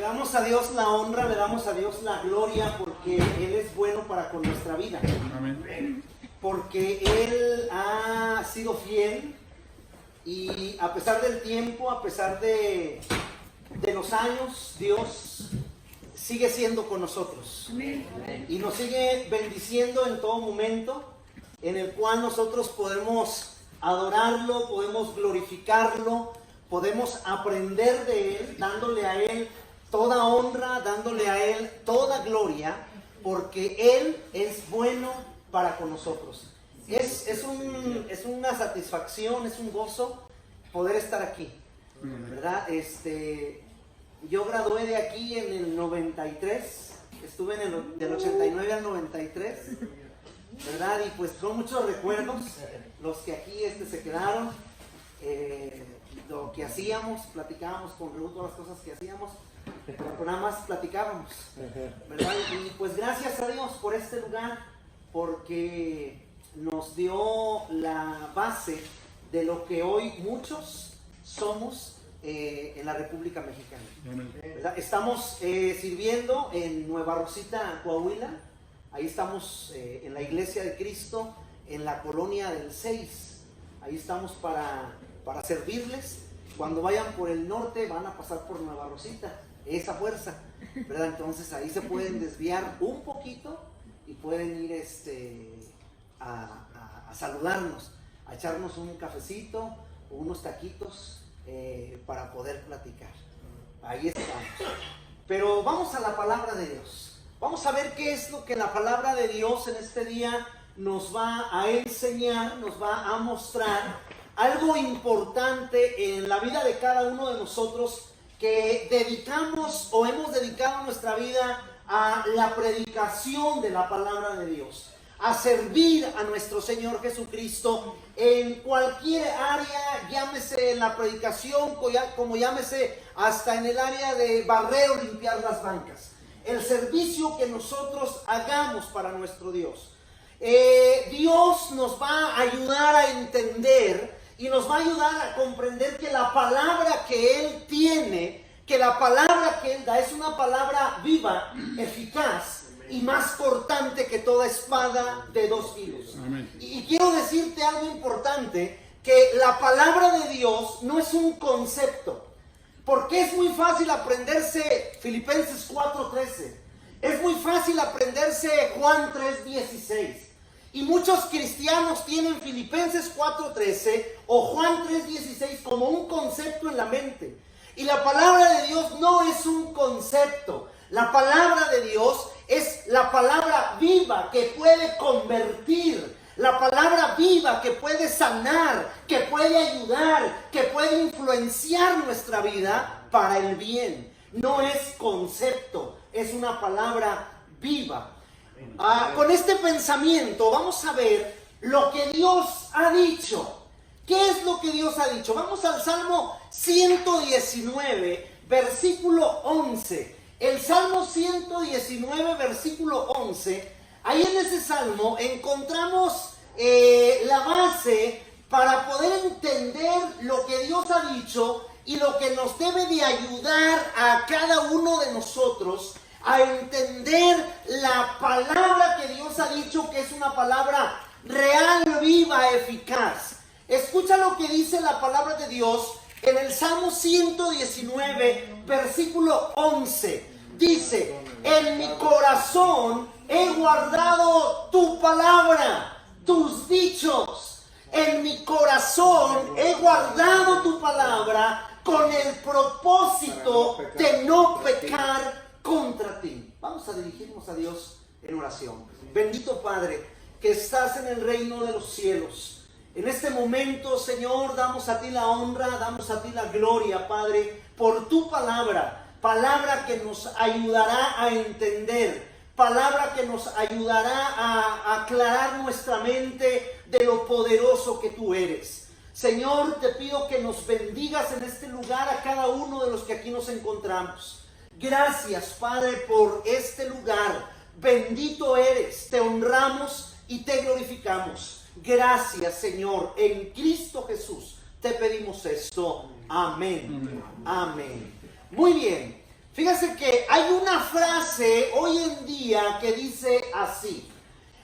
damos a Dios la honra, le damos a Dios la gloria porque Él es bueno para con nuestra vida. Amén. Porque Él ha sido fiel y a pesar del tiempo, a pesar de los años, Dios sigue siendo con nosotros. Y nos sigue bendiciendo en todo momento, en el cual nosotros podemos adorarlo, podemos glorificarlo, podemos aprender de Él, dándole a Él toda honra, dándole a Él toda gloria, porque Él es bueno para con nosotros. Es una satisfacción, es un gozo poder estar aquí, ¿verdad? Yo gradué de aquí en el 93, estuve del 89 al 93, ¿verdad? Y pues son muchos recuerdos los que aquí se quedaron, lo que hacíamos, platicábamos con Raúl, todas las cosas que hacíamos, pero nada más platicábamos, ¿verdad? Y pues gracias a Dios por este lugar, porque nos dio la base de lo que hoy muchos somos en la República Mexicana, ¿verdad? Estamos sirviendo en Nueva Rosita, Coahuila. Ahí estamos en la Iglesia de Cristo, en la colonia del 6. Ahí estamos para servirles. Cuando vayan por el norte van a pasar por Nueva Rosita, esa fuerza, ¿verdad? Entonces ahí se pueden desviar un poquito y pueden ir a saludarnos, a echarnos un cafecito o unos taquitos para poder platicar. Ahí estamos. Pero vamos a la palabra de Dios. Vamos a ver qué es lo que la palabra de Dios en este día nos va a enseñar, nos va a mostrar algo importante en la vida de cada uno de nosotros que dedicamos o hemos dedicado nuestra vida a la predicación de la palabra de Dios, a servir a nuestro Señor Jesucristo en cualquier área, llámese en la predicación, como llámese hasta en el área de barrer o limpiar las bancas. El servicio que nosotros hagamos para nuestro Dios. Dios nos va a ayudar a entender y nos va a ayudar a comprender que la palabra que Él tiene, que la palabra que Él da es una palabra viva, eficaz y más cortante que toda espada de 2 filos. Y quiero decirte algo importante, que la palabra de Dios no es un concepto. Porque es muy fácil aprenderse Filipenses 4:13. Es muy fácil aprenderse Juan 3:16. Y muchos cristianos tienen Filipenses 4:13 o Juan 3:16 como un concepto en la mente. Y la palabra de Dios no es un concepto. La palabra de Dios es la palabra viva que puede convertir. La palabra viva que puede sanar, que puede ayudar, que puede influenciar nuestra vida para el bien. No es concepto, es una palabra viva. Con este pensamiento vamos a ver lo que Dios ha dicho. ¿Qué es lo que Dios ha dicho? Vamos al Salmo 119, versículo 11. El Salmo 119, versículo 11. Ahí en ese salmo encontramos la base para poder entender lo que Dios ha dicho y lo que nos debe de ayudar a cada uno de nosotros a entender la palabra que Dios ha dicho, que es una palabra real, viva, eficaz. Escucha lo que dice la palabra de Dios en el Salmo 119, versículo 11. Dice: en mi corazón he guardado tu palabra, tus dichos. En mi corazón he guardado tu palabra con el propósito de no pecar contra ti. Vamos a dirigirnos a Dios en oración. Bendito Padre, que estás en el reino de los cielos. En este momento, Señor, damos a ti la honra, damos a ti la gloria, Padre, por tu palabra. Palabra que nos ayudará a entender, palabra que nos ayudará a aclarar nuestra mente de lo poderoso que tú eres. Señor, te pido que nos bendigas en este lugar a cada uno de los que aquí nos encontramos. Gracias, Padre, por este lugar. Bendito eres, te honramos y te glorificamos. Gracias, Señor, en Cristo Jesús te pedimos esto. Amén. Amén. Muy bien. Fíjese que hay una frase hoy en día que dice así: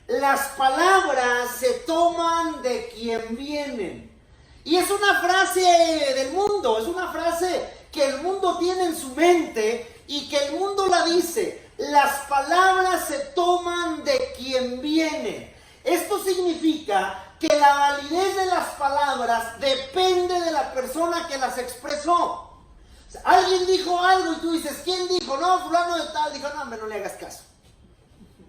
las palabras se toman de quien vienen. Y es una frase del mundo, es una frase que el mundo tiene en su mente y que el mundo la dice. Las palabras se toman de quien viene. Esto significa que la validez de las palabras depende de la persona que las expresó. O sea, alguien dijo algo y tú dices, ¿quién dijo? No, fulano de tal dijo. No, hombre, no le hagas caso.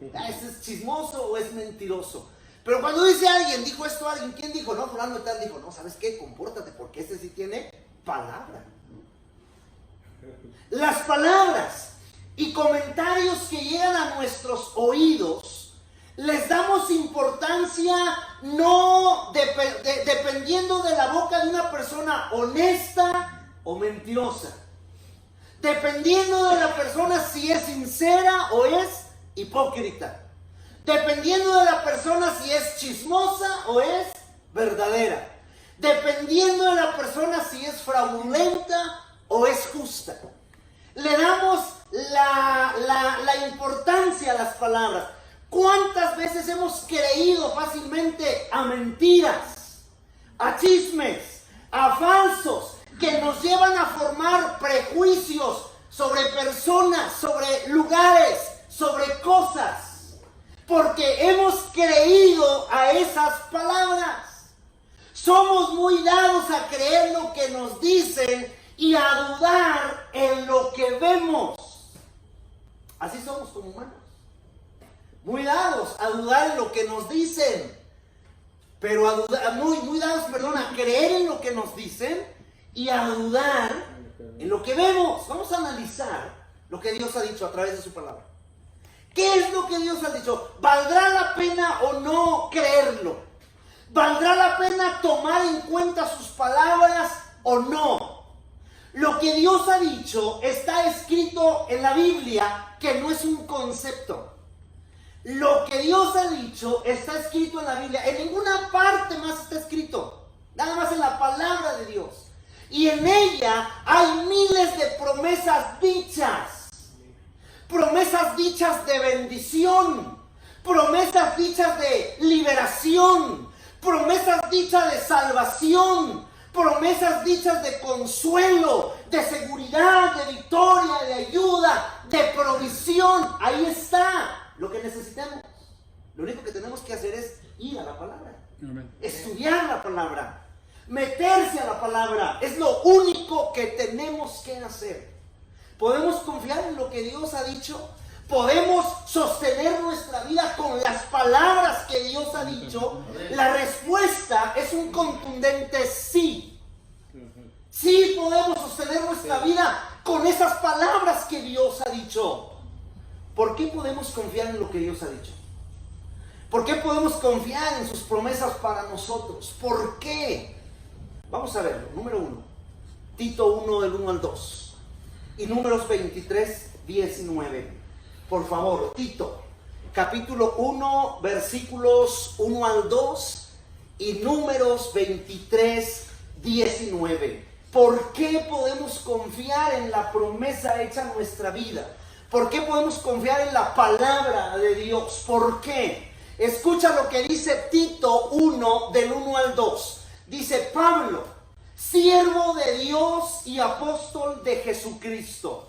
¿Ese es chismoso o es mentiroso? Pero cuando dice alguien, dijo esto a alguien, ¿quién dijo? No, fulano de tal dijo. No, ¿sabes qué? Compórtate, porque este sí tiene palabra. Las palabras y comentarios que llegan a nuestros oídos, les damos importancia no dependiendo de la boca de una persona honesta o mentirosa. Dependiendo de la persona si es sincera o es hipócrita. Dependiendo de la persona si es chismosa o es verdadera. Dependiendo de la persona si es fraudulenta o es justa. Le damos la importancia a las palabras. ¿Cuántas veces hemos creído fácilmente a mentiras, a chismes, a falsos, que nos llevan a formar prejuicios sobre personas, sobre lugares, sobre cosas? Porque hemos creído a esas palabras. Somos muy dados a creer lo que nos dicen y a dudar en lo que vemos. Así somos como humanos. Muy dados a dudar en lo que nos dicen. Pero muy dados, a creer en lo que nos dicen y a dudar en lo que vemos. Vamos a analizar lo que Dios ha dicho a través de su palabra. ¿Qué es lo que Dios ha dicho? ¿Valdrá la pena o no creerlo? ¿Valdrá la pena tomar en cuenta sus palabras o no? Lo que Dios ha dicho está escrito en la Biblia, que no es un concepto. Lo que Dios ha dicho está escrito en la Biblia. En ninguna parte más está escrito. Nada más en la palabra de Dios. Y en ella hay miles de promesas dichas. Promesas dichas de bendición, promesas dichas de liberación, promesas dichas de salvación, promesas dichas de consuelo, de seguridad, de victoria, de ayuda, de provisión. Ahí está lo que necesitamos. Lo único que tenemos que hacer es ir a la palabra, estudiar la palabra, meterse a la palabra. Es lo único que tenemos que hacer. ¿Podemos confiar en lo que Dios ha dicho? ¿Podemos sostener nuestra vida con las palabras que Dios ha dicho? La respuesta es un contundente sí. Sí podemos sostener nuestra vida con esas palabras que Dios ha dicho. ¿Por qué podemos confiar en lo que Dios ha dicho? ¿Por qué podemos confiar en sus promesas para nosotros? ¿Por qué? Vamos a verlo. Número 1. Tito 1, del 1 al 2. Y Números 23, 19. Por favor, Tito, capítulo 1, versículos 1 al 2 y Números 23, 19. ¿Por qué podemos confiar en la promesa hecha en nuestra vida? ¿Por qué podemos confiar en la palabra de Dios? ¿Por qué? Escucha lo que dice Tito 1, del 1 al 2. Dice: Pablo, siervo de Dios y apóstol de Jesucristo,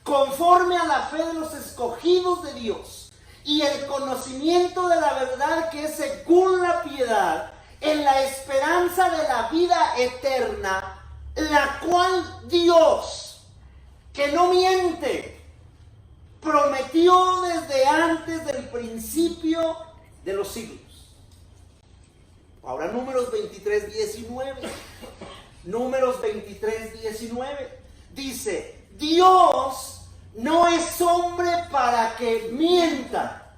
conforme a la fe de los escogidos de Dios y el conocimiento de la verdad que es según la piedad, en la esperanza de la vida eterna, la cual Dios, que no miente, prometió desde antes del principio de los siglos. Ahora Números 23, 19. Números 23, 19. Dice: Dios no es hombre para que mienta,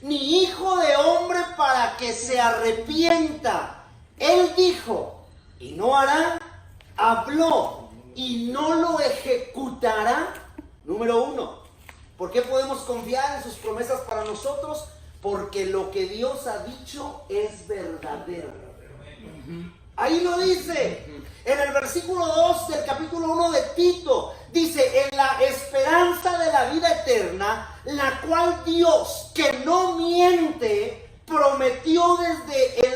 ni hijo de hombre para que se arrepienta. Él dijo y no hará, habló y no lo ejecutará. Número 1. ¿Por qué podemos confiar en sus promesas para nosotros? Porque lo que Dios ha dicho es verdadero. Ahí lo dice. En el versículo 2 del capítulo 1 de Tito, Dice, en la esperanza de la vida eterna, la cual Dios, que no miente, prometió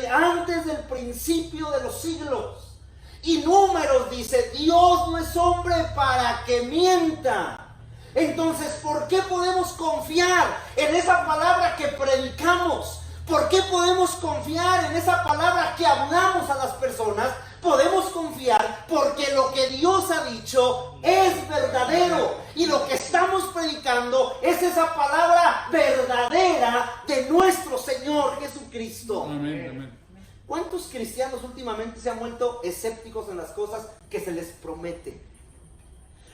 antes del principio de los siglos. Y Números dice, Dios no es hombre para que mienta. Entonces, ¿por qué podemos confiar en esa palabra que predicamos? ¿Por qué podemos confiar en esa palabra que hablamos a las personas? Podemos confiar porque lo que Dios ha dicho es verdadero. Y lo que estamos predicando es esa palabra verdadera de nuestro Señor Jesucristo. Amén, amén. ¿Cuántos cristianos últimamente se han vuelto escépticos en las cosas que se les promete?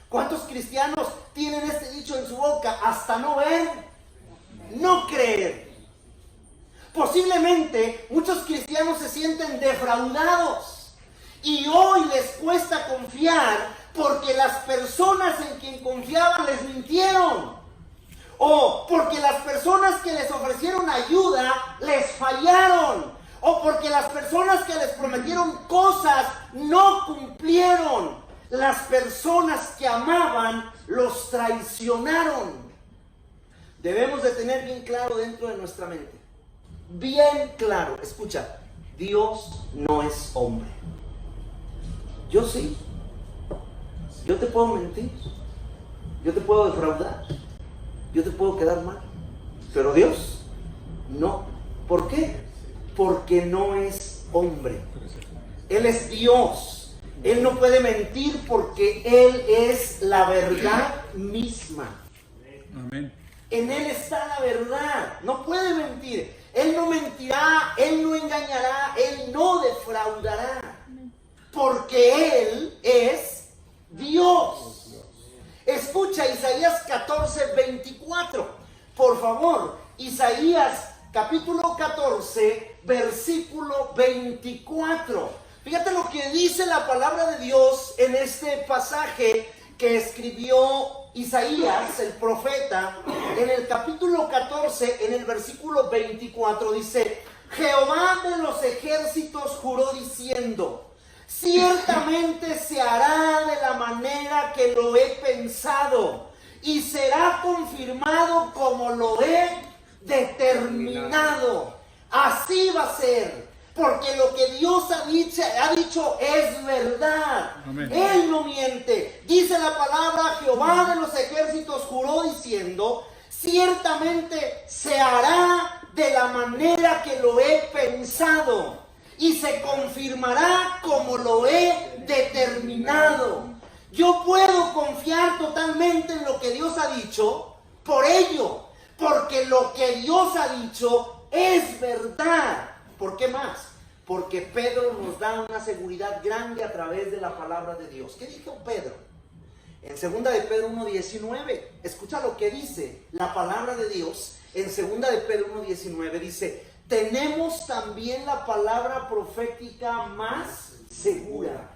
¿Cuántos cristianos tienen este dicho en su boca? Hasta no ver, no creer. Posiblemente muchos cristianos se sienten defraudados y hoy les cuesta confiar porque las personas en quien confiaban les mintieron, o porque las personas que les ofrecieron ayuda les fallaron, o porque las personas que les prometieron cosas no cumplieron. Las personas que amaban los traicionaron. Debemos de tener bien claro dentro de nuestra mente, bien claro, escucha, Dios no es hombre. Yo sí, yo te puedo mentir, yo te puedo defraudar, yo te puedo quedar mal, pero Dios no. ¿Por qué? Porque no es hombre. Él es Dios. Él no puede mentir porque Él es la verdad misma. Amén. En Él está la verdad. No puede mentir. Él no mentirá, Él no engañará, Él no defraudará. Porque Él es Dios. Escucha Isaías 14:24. Por favor, Isaías capítulo 14, versículo 24. Fíjate lo que dice la palabra de Dios en este pasaje que escribió Isaías, el profeta, en el capítulo 14, en el versículo 24, dice: Jehová de los ejércitos juró diciendo, ciertamente se hará de la manera que lo he pensado, y será confirmado como lo he determinado. Así va a ser. Porque lo que Dios ha dicho es verdad. Amén. Él no miente. Dice la palabra, Jehová de los ejércitos juró diciendo, ciertamente se hará de la manera que lo he pensado y se confirmará como lo he determinado. Yo puedo confiar totalmente en lo que Dios ha dicho por ello, porque lo que Dios ha dicho es verdad. ¿Por qué más? Porque Pedro nos da una seguridad grande a través de la palabra de Dios. ¿Qué dijo Pedro? En 2 de Pedro 1:19, escucha lo que dice la palabra de Dios. En 2 de Pedro 1:19 dice, tenemos también la palabra profética más segura.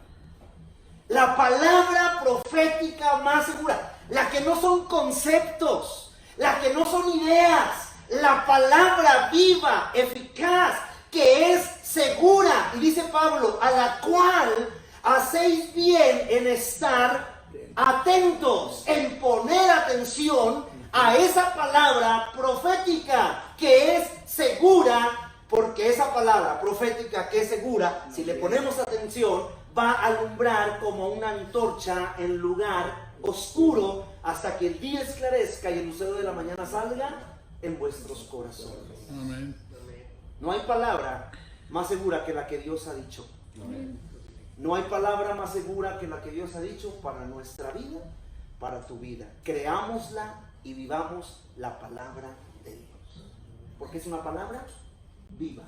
La palabra profética más segura, la que no son conceptos, la que no son ideas, la palabra viva, eficaz, que es segura, y dice Pablo, a la cual hacéis bien en estar atentos, en poner atención a esa palabra profética que es segura, porque esa palabra profética que es segura, si le ponemos atención, va a alumbrar como una antorcha en lugar oscuro hasta que el día esclarezca y el lucero de la mañana salga en vuestros corazones. Amén. No hay palabra más segura que la que Dios ha dicho. No hay palabra más segura que la que Dios ha dicho para nuestra vida, para tu vida. Creámosla y vivamos la palabra de Dios. Porque es una palabra viva.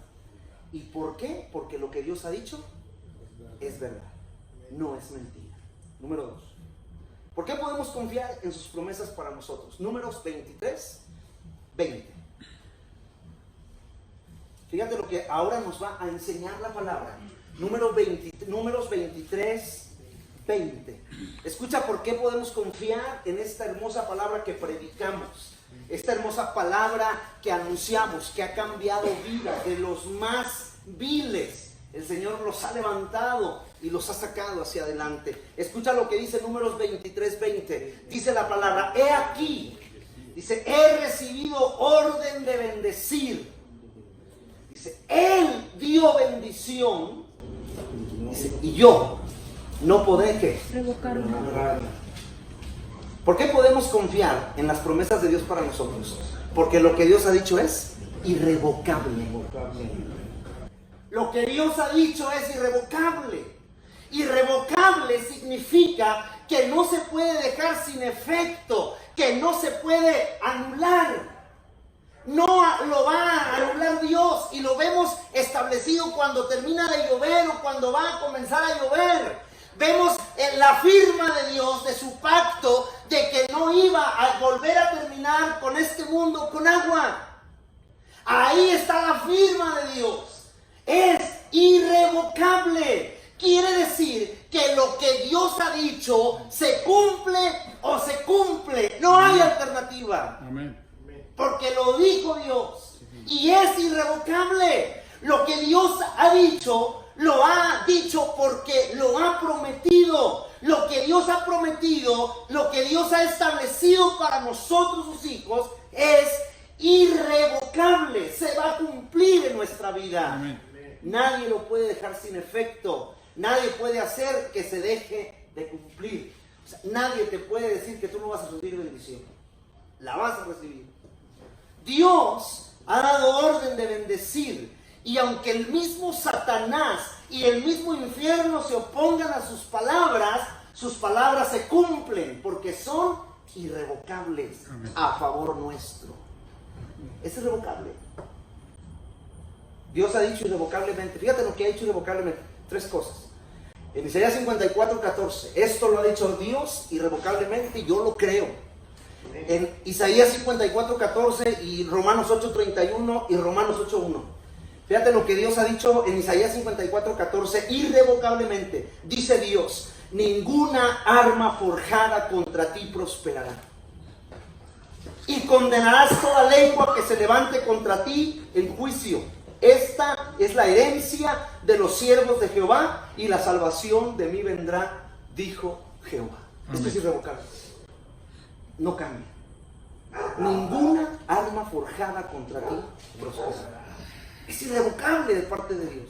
¿Y por qué? Porque lo que Dios ha dicho es verdad, no es mentira. Número 2. ¿Por qué podemos confiar en sus promesas para nosotros? Números 23:20. Fíjate lo que ahora nos va a enseñar la palabra. Números 23:20. Escucha por qué podemos confiar en esta hermosa palabra que predicamos. Esta hermosa palabra que anunciamos, que ha cambiado vidas de los más viles. El Señor los ha levantado y los ha sacado hacia adelante. Escucha lo que dice Números 23:20. Dice la palabra: he aquí, dice, he recibido orden de bendecir. Dice, Él dio bendición. Dice, y yo no podré ¿qué? Revocarla. ¿Por qué podemos confiar en las promesas de Dios para nosotros? Porque lo que Dios ha dicho es irrevocable. Lo que Dios ha dicho es irrevocable. Irrevocable significa que no se puede dejar sin efecto, que no se puede anular. No lo va a anular Dios, y lo vemos establecido cuando termina de llover o cuando va a comenzar a llover. Vemos en la firma de Dios, de su pacto, de que no iba a volver a terminar con este mundo con agua. Ahí está la firma de Dios. Es irrevocable. Quiere decir que lo que Dios ha dicho se cumple o se cumple. No hay alternativa. Amén. Porque lo dijo Dios y es irrevocable. Lo que Dios ha dicho, lo ha dicho porque lo ha prometido. Lo que Dios ha prometido, lo que Dios ha establecido para nosotros sus hijos, es irrevocable. Se va a cumplir en nuestra vida. Amén. Nadie lo puede dejar sin efecto. Nadie puede hacer que se deje de cumplir. O sea, nadie te puede decir que tú no vas a recibir bendición. La vas a recibir. Dios ha dado orden de bendecir, y aunque el mismo Satanás y el mismo infierno se opongan a sus palabras se cumplen porque son irrevocables. Amén. A favor nuestro. Es irrevocable. Dios ha dicho irrevocablemente. Fíjate lo que ha dicho irrevocablemente. 3 cosas. En Isaías 54:14, esto lo ha dicho Dios irrevocablemente y yo lo creo. En Isaías 54:14 y Romanos 8:31 y Romanos 8:1. Fíjate lo que Dios ha dicho en Isaías 54:14 irrevocablemente. Dice Dios: ninguna arma forjada contra ti prosperará, y condenarás toda lengua que se levante contra ti en juicio. Esta es la herencia de los siervos de Jehová, y la salvación de mí vendrá, dijo Jehová. Esto es irrevocable. No cambia. Ninguna arma forjada contra ti prosperará. Es irrevocable de parte de Dios.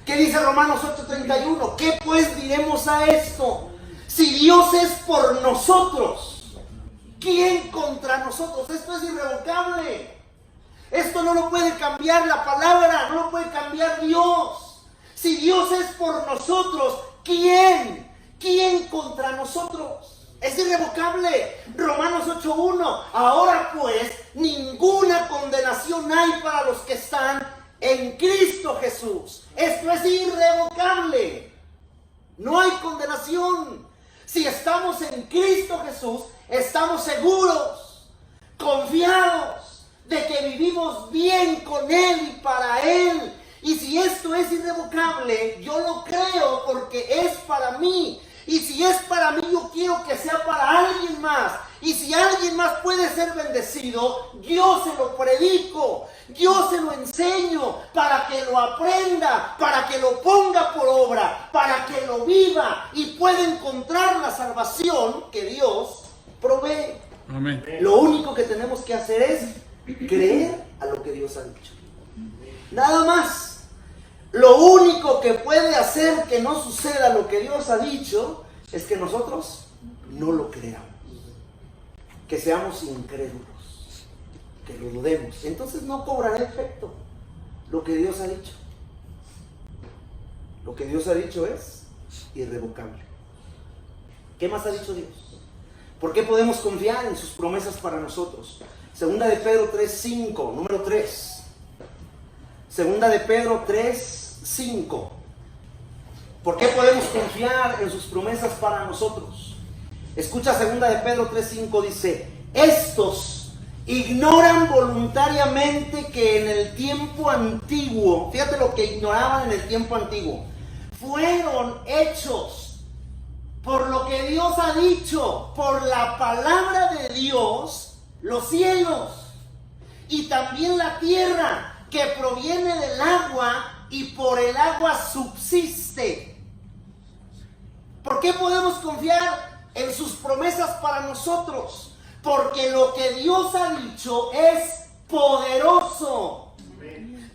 ¿Qué dice Romanos 8:31? ¿Qué pues diremos a esto? Si Dios es por nosotros, ¿quién contra nosotros? Esto es irrevocable. Esto no lo puede cambiar la palabra, no lo puede cambiar Dios. Si Dios es por nosotros, ¿quién? ¿Quién contra nosotros? Es irrevocable. Romanos 8:1. Ahora pues, ninguna condenación hay para los que están en Cristo Jesús. Esto es irrevocable. No hay condenación. Si estamos en Cristo Jesús, estamos seguros, confiados de que vivimos bien con Él y para Él. Y si esto es irrevocable, yo lo creo porque es para mí. Y si es para mí, yo quiero que sea para alguien más. Y si alguien más puede ser bendecido, yo se lo predico, yo se lo enseño para que lo aprenda, para que lo ponga por obra, para que lo viva y pueda encontrar la salvación que Dios provee. Amén. Lo único que tenemos que hacer es creer a lo que Dios ha dicho. Nada más. Lo único que puede hacer que no suceda lo que Dios ha dicho es que nosotros no lo creamos, que seamos incrédulos, que lo dudemos. Entonces no cobrará efecto lo que Dios ha dicho. Lo que Dios ha dicho es irrevocable. ¿Qué más ha dicho Dios? ¿Por qué podemos confiar en sus promesas para nosotros? Segunda de Pedro 3:5, número 3. Segunda de Pedro 3:5. ¿Por qué podemos confiar en sus promesas para nosotros? Escucha, segunda de Pedro 3:5 dice: estos ignoran voluntariamente que en el tiempo antiguo, fíjate lo que ignoraban en el tiempo antiguo, fueron hechos por lo que Dios ha dicho, por la palabra de Dios, los cielos y también la tierra, que proviene del agua y por el agua subsiste. ¿Por qué podemos confiar en sus promesas para nosotros? Porque lo que Dios ha dicho es poderoso.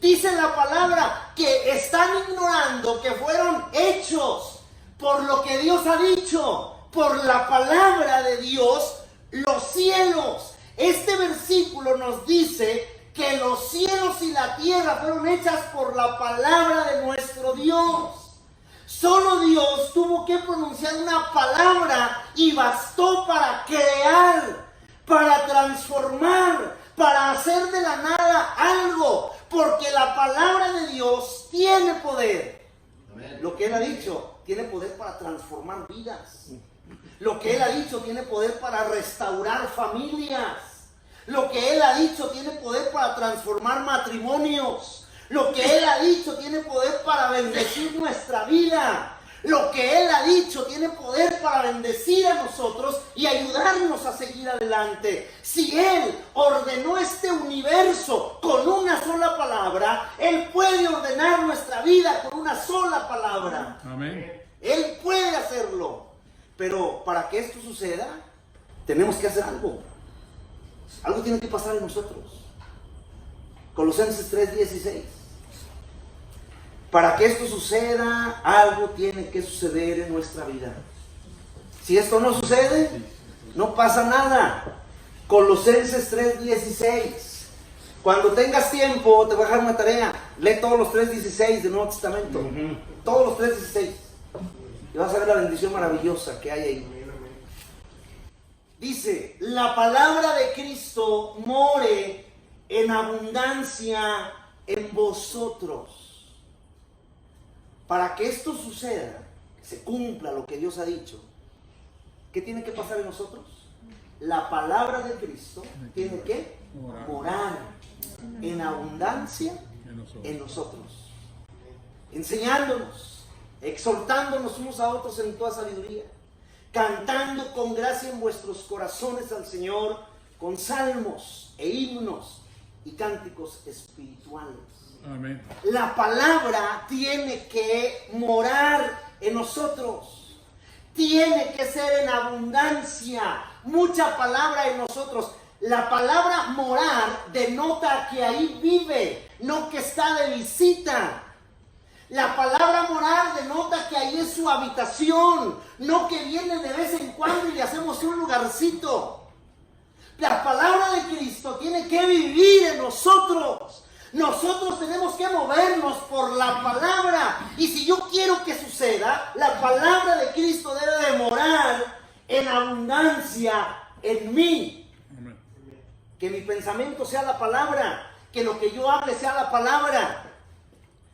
Dice la palabra que están ignorando que fueron hechos por lo que Dios ha dicho, por la palabra de Dios, los cielos. Este versículo nos dice que los cielos y la tierra fueron hechas por la palabra de nuestro Dios. Solo Dios tuvo que pronunciar una palabra y bastó para crear, para transformar, para hacer de la nada algo, porque la palabra de Dios tiene poder. Lo que Él ha dicho tiene poder para transformar vidas. Lo que Él ha dicho tiene poder para restaurar familias. Lo que Él ha dicho tiene poder para transformar matrimonios. Lo que Él ha dicho tiene poder para bendecir nuestra vida. Lo que Él ha dicho tiene poder para bendecir a nosotros y ayudarnos a seguir adelante. Si Él ordenó este universo con una sola palabra, Él puede ordenar nuestra vida con una sola palabra. Amén. Él puede hacerlo. Pero para que esto suceda, tenemos que hacer algo. Algo tiene que pasar en nosotros. Colosenses 3:16. Para que esto suceda, algo tiene que suceder en nuestra vida. Si esto no sucede, no pasa nada. Colosenses 3:16. Cuando tengas tiempo, te voy a dejar una tarea. Lee todos los 3:16 del Nuevo Testamento. Todos los 3:16. Y vas a ver la bendición maravillosa que hay ahí. Dice, la palabra de Cristo more en abundancia en vosotros. Para que esto suceda, que se cumpla lo que Dios ha dicho, ¿qué tiene que pasar en nosotros? La palabra de Cristo tiene que morar en abundancia en nosotros. Enseñándonos, exhortándonos unos a otros en toda sabiduría, cantando con gracia en vuestros corazones al Señor, con salmos e himnos y cánticos espirituales. Amén. La palabra tiene que morar en nosotros. Tiene que ser en abundancia. Mucha palabra en nosotros. La palabra morar denota que ahí vive, no que está de visita. La palabra morar denota que ahí es su habitación, no que viene de vez en cuando y le hacemos un lugarcito. La palabra de Cristo tiene que vivir en nosotros. Nosotros tenemos que movernos por la palabra. Y si yo quiero que suceda, la palabra de Cristo debe de morar en abundancia en mí. Amén. Que mi pensamiento sea la palabra, que lo que yo hable sea la palabra.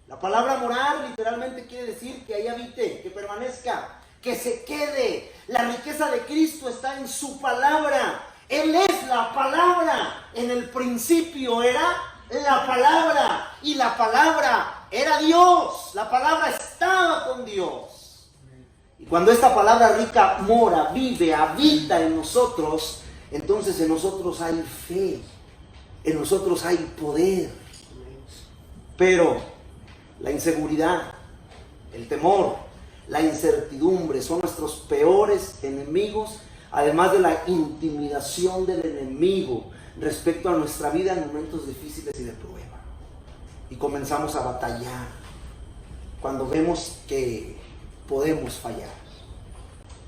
La palabra morar literalmente quiere decir que ahí habite, que permanezca, que se quede. La riqueza de Cristo está en su palabra. Él es la palabra. En el principio era la palabra, y la palabra era Dios. La palabra estaba con Dios. Y cuando esta palabra rica mora, vive, habita en nosotros, entonces en nosotros hay fe, en nosotros hay poder. Pero la inseguridad, el temor, la incertidumbre son nuestros peores enemigos, además de la intimidación del enemigo respecto a nuestra vida en momentos difíciles y de prueba. Y comenzamos a batallar cuando vemos que podemos fallar.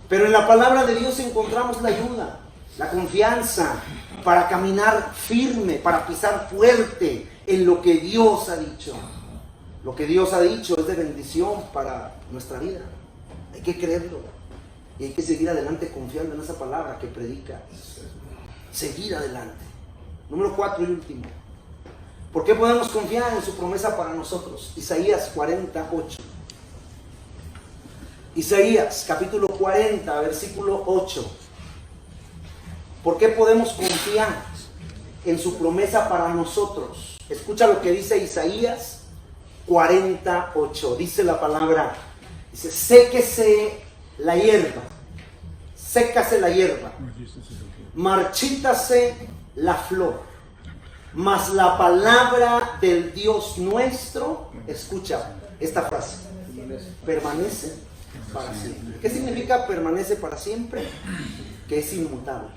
Pero en la palabra de Dios encontramos la ayuda, la confianza para caminar firme, para pisar fuerte en lo que Dios ha dicho. Lo que Dios ha dicho es de bendición para nuestra vida. Hay que creerlo y hay que seguir adelante confiando en esa palabra que predica. Seguir adelante. Número 4 y último. ¿Por qué podemos confiar en su promesa para nosotros? Isaías 48. Isaías capítulo 40, versículo 8. ¿Por qué podemos confiar en su promesa para nosotros? Escucha lo que dice Isaías 48. Dice la palabra, dice, séquese la hierba, sécase la hierba, marchítase la flor, mas la palabra del Dios nuestro, escucha esta frase, permanece para siempre. ¿Qué significa permanece para siempre? Que es inmutable.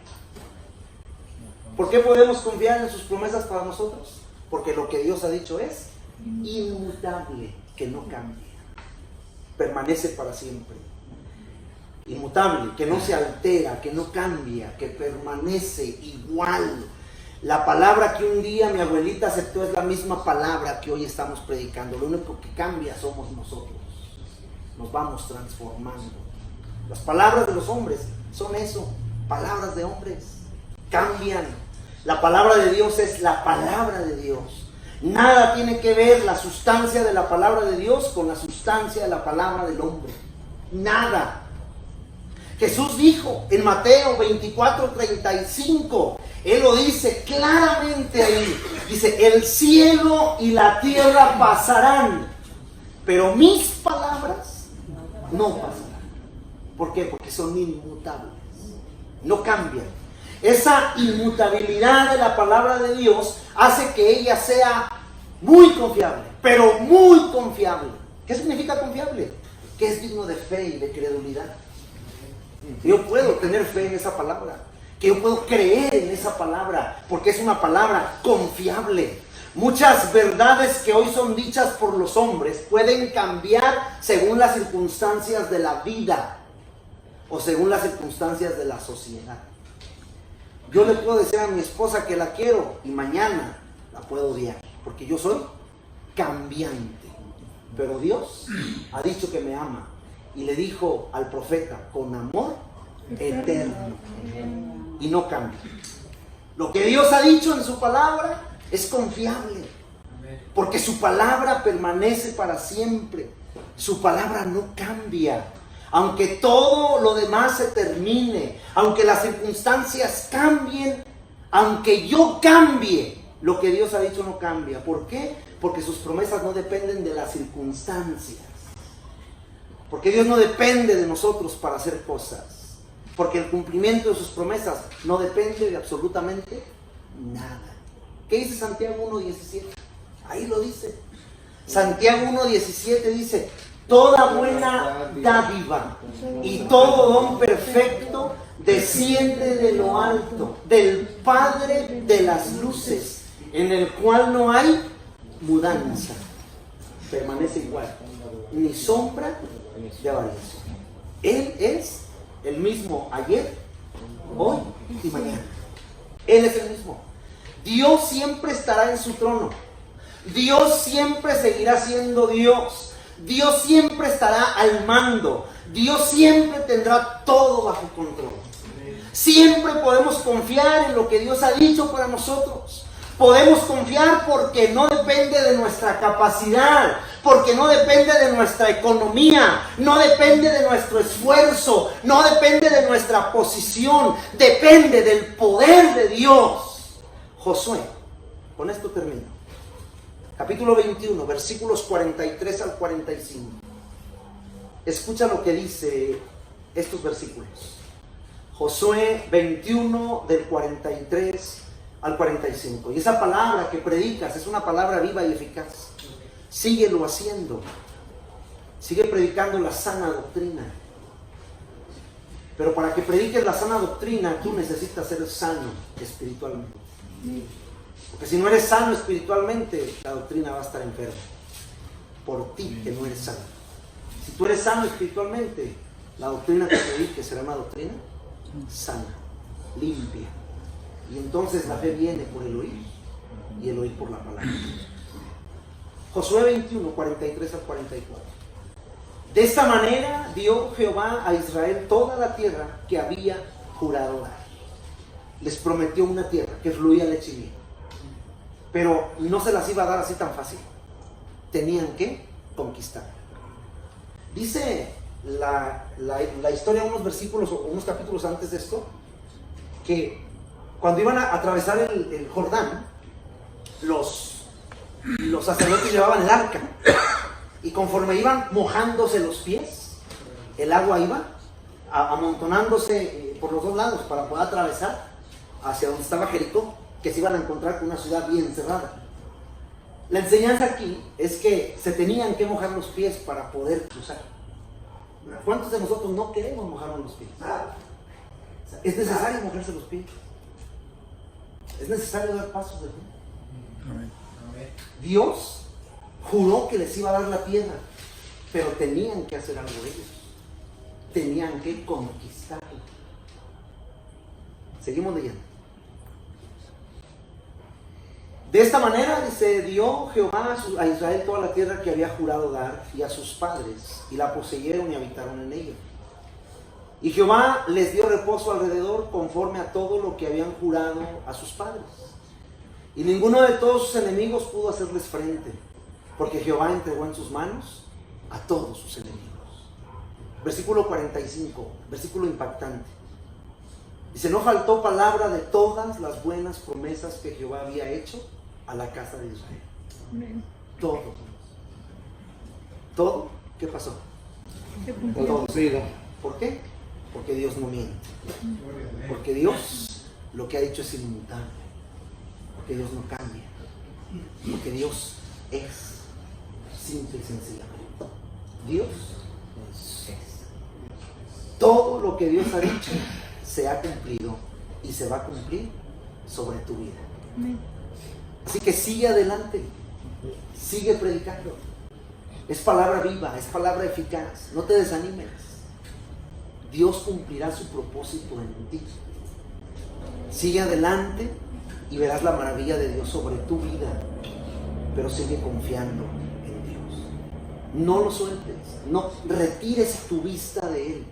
¿Por qué podemos confiar en sus promesas para nosotros? Porque lo que Dios ha dicho es inmutable, que no cambia. Permanece para siempre. Inmutable, que no se altera, que no cambia, que permanece igual. La palabra que un día mi abuelita aceptó es la misma palabra que hoy estamos predicando. Lo único que cambia somos nosotros. Nos vamos transformando. Las palabras de los hombres son eso, palabras de hombres. Cambian. La palabra de Dios es la palabra de Dios. Nada tiene que ver la sustancia de la palabra de Dios con la sustancia de la palabra del hombre. Nada. Jesús dijo en Mateo 24:35, Él lo dice claramente ahí. Dice, el cielo y la tierra pasarán, pero mis palabras no pasarán. ¿Por qué? Porque son inmutables. No cambian. Esa inmutabilidad de la palabra de Dios hace que ella sea muy confiable, pero muy confiable. ¿Qué significa confiable? Que es digno de fe y de credulidad. Yo puedo tener fe en esa palabra, que yo puedo creer en esa palabra, porque es una palabra confiable. Muchas verdades que hoy son dichas por los hombres pueden cambiar según las circunstancias de la vida o según las circunstancias de la sociedad. Yo le puedo decir a mi esposa que la quiero y mañana la puedo odiar, porque yo soy cambiante. Pero Dios ha dicho que me ama y le dijo al profeta, con amor eterno, y no cambia. Lo que Dios ha dicho en su palabra es confiable, porque su palabra permanece para siempre. Su palabra no cambia. Aunque todo lo demás se termine, aunque las circunstancias cambien, aunque yo cambie, lo que Dios ha dicho no cambia. ¿Por qué? Porque sus promesas no dependen de las circunstancias. Porque Dios no depende de nosotros para hacer cosas. Porque el cumplimiento de sus promesas no depende de absolutamente nada. ¿Qué dice Santiago 1:17? Ahí lo dice. Santiago 1:17 dice, toda buena dádiva y todo don perfecto desciende de lo alto, del Padre de las luces, en el cual no hay mudanza, permanece igual, ni sombra de variación. Él es el mismo ayer, hoy y mañana. Él es el mismo. Dios siempre estará en su trono. Dios siempre seguirá siendo Dios. Dios siempre estará al mando. Dios siempre tendrá todo bajo control. Siempre podemos confiar en lo que Dios ha dicho para nosotros. Podemos confiar porque no depende de nuestra capacidad, porque no depende de nuestra economía, no depende de nuestro esfuerzo, no depende de nuestra posición, depende del poder de Dios. Josué, con esto termino. Capítulo 21, versículos 43 al 45. Escucha lo que dice estos versículos. Josué 21, del 43 al 45. Y esa palabra que predicas es una palabra viva y eficaz. Síguelo haciendo. Sigue predicando la sana doctrina. Pero para que prediques la sana doctrina, tú necesitas ser sano espiritualmente. Porque si no eres sano espiritualmente, la doctrina va a estar enferma. Por ti que no eres sano. Si tú eres sano espiritualmente, la doctrina que prediques será una doctrina sana, limpia. Y entonces la fe viene por el oír y el oír por la palabra. Josué 21, 43 al 44. De esta manera dio Jehová a Israel toda la tierra que había jurado dar. Les prometió una tierra que fluía leche y miel. Pero no se las iba a dar así tan fácil. Tenían que conquistar. Dice la historia, unos versículos o unos capítulos antes de esto, que cuando iban a atravesar el Jordán, los sacerdotes llevaban el arca. Y conforme iban mojándose los pies, el agua iba amontonándose por los dos lados para poder atravesar hacia donde estaba Jericó, que se iban a encontrar con una ciudad bien cerrada. La enseñanza aquí es que se tenían que mojar los pies para poder cruzar. ¿Cuántos de nosotros no queremos mojarnos los pies? O sea, es necesario mojarse los pies. Es necesario dar pasos de fe. Amén. Dios juró que les iba a dar la tierra, pero tenían que hacer algo ellos. Tenían que conquistarla. Seguimos leyendo. De esta manera, dice, dio Jehová a Israel toda la tierra que había jurado dar, y a sus padres, y la poseyeron y habitaron en ella. Y Jehová les dio reposo alrededor conforme a todo lo que habían jurado a sus padres. Y ninguno de todos sus enemigos pudo hacerles frente, porque Jehová entregó en sus manos a todos sus enemigos. Versículo 45, versículo impactante. Dice, no faltó palabra de todas las buenas promesas que Jehová había hecho a la casa de Israel. Amén. Todo. ¿Todo? ¿Qué pasó? Se cumplió. Todo. ¿Por qué? Porque Dios no miente. Porque Dios lo que ha dicho es inmutable. Porque Dios no cambia. Porque Dios es simple y sencillamente. Dios es. Todo lo que Dios ha dicho se ha cumplido y se va a cumplir sobre tu vida. Amén. Así que sigue adelante, sigue predicando. Es palabra viva, es palabra eficaz. No te desanimes. Dios cumplirá su propósito en ti. Sigue adelante y verás la maravilla de Dios sobre tu vida. Pero sigue confiando en Dios. No lo sueltes, no retires tu vista de Él.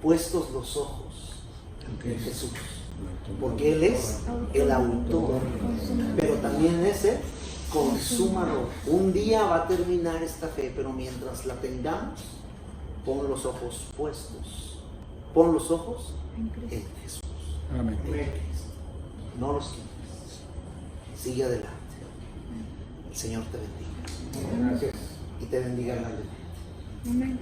Puestos los ojos en Jesús. Porque Él es el autor, pero también es el consúmalo. Un día va a terminar esta fe, pero mientras la tengamos, pon los ojos puestos. Pon los ojos en Jesús. Amén. En Cristo. No los quites. Sigue adelante. El Señor te bendiga. Gracias. Y te bendiga grandemente. Amén.